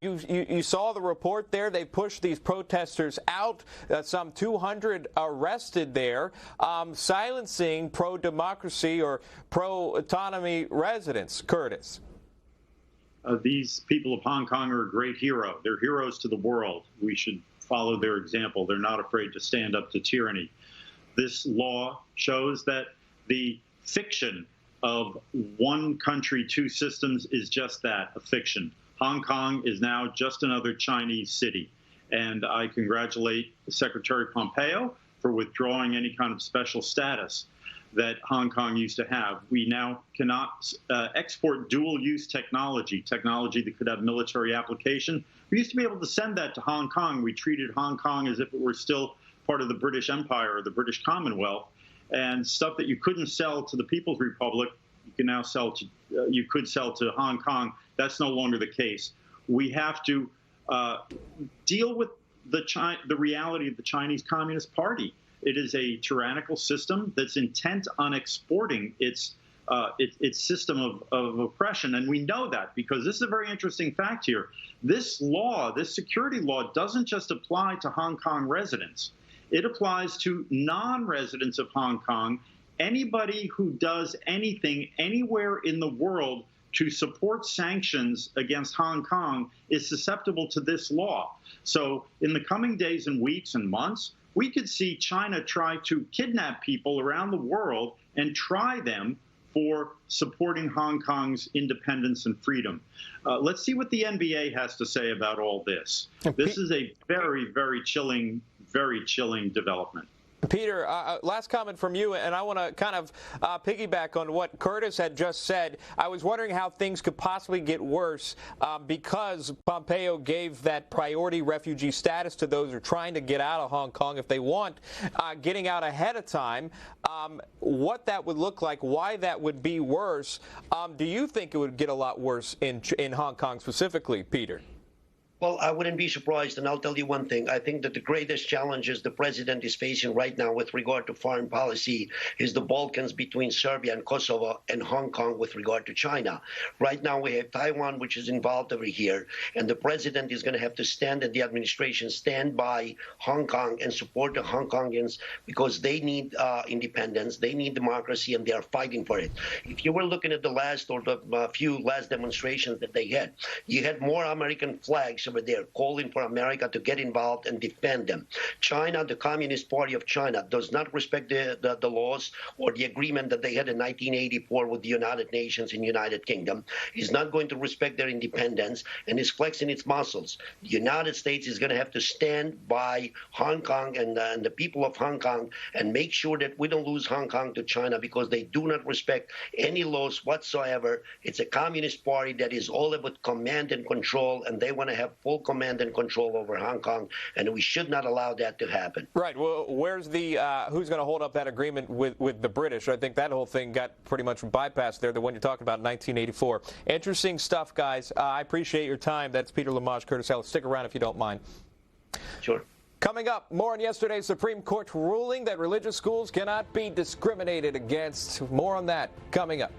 You saw the report there. They pushed these protesters out, some 200 arrested there, silencing pro-democracy or pro-autonomy residents. Curtis. These people of Hong Kong are a great hero. They're heroes to the world. We should follow their example. They're not afraid to stand up to tyranny. This law shows that the fiction of one country, two systems is just that, a fiction. Hong Kong is now just another Chinese city. And I congratulate Secretary Pompeo for withdrawing any kind of special status that Hong Kong used to have. We now cannot export dual-use technology that could have military application. We used to be able to send that to Hong Kong. We treated Hong Kong as if it were still part of the British Empire or the British Commonwealth. And stuff that you couldn't sell to the People's Republic, you can now sell to, you could sell to Hong Kong. That's no longer the case. We have to deal with the reality of the Chinese Communist Party. It is a tyrannical system that's intent on exporting its system of oppression. And we know that because this is a very interesting fact here. This law, this security law, doesn't just apply to Hong Kong residents. It applies to non-residents of Hong Kong. Anybody who does anything anywhere in the world to support sanctions against Hong Kong is susceptible to this law. So in the coming days and weeks and months, we could see China try to kidnap people around the world and try them for supporting Hong Kong's independence and freedom. Let's see what the NBA has to say about all this. This is a very, very chilling development. Peter, last comment from you, and I want to kind of piggyback on what Curtis had just said. I was wondering how things could possibly get worse because Pompeo gave that priority refugee status to those who are trying to get out of Hong Kong if they want getting out ahead of time. What that would look like, why that would be worse. Do you think it would get a lot worse in Hong Kong specifically, Peter? Well, I wouldn't be surprised, and I'll tell you one thing. I think that the greatest challenges the president is facing right now with regard to foreign policy is the Balkans between Serbia and Kosovo and Hong Kong with regard to China. Right now we have Taiwan, which is involved over here, and the president is going to have to stand, and the administration stand by Hong Kong and support the Hong Kongans because they need independence, they need democracy, and they are fighting for it. If you were looking at the last or the few last demonstrations that they had, you had more American flags over there calling for America to get involved and defend them. China, the Communist Party of China, does not respect the laws or the agreement that they had in 1984 with the United Nations and United Kingdom, is not going to respect their independence, and is flexing its muscles. The United States is going to have to stand by Hong Kong and the people of Hong Kong and make sure that we don't lose Hong Kong to China because they do not respect any laws whatsoever. It's a Communist Party that is all about command and control, and they want to have full command and control over Hong Kong, and we should not allow that to happen. Right. Well, where's the who's going to hold up that agreement with the British? I think that whole thing got pretty much bypassed there, the one you're talking about in 1984. Interesting stuff, guys. I appreciate your time. That's Peter Lamage, Curtis Ellis. Stick around if you don't mind. Sure. Coming up, more on yesterday's Supreme Court ruling that religious schools cannot be discriminated against. More on that coming up.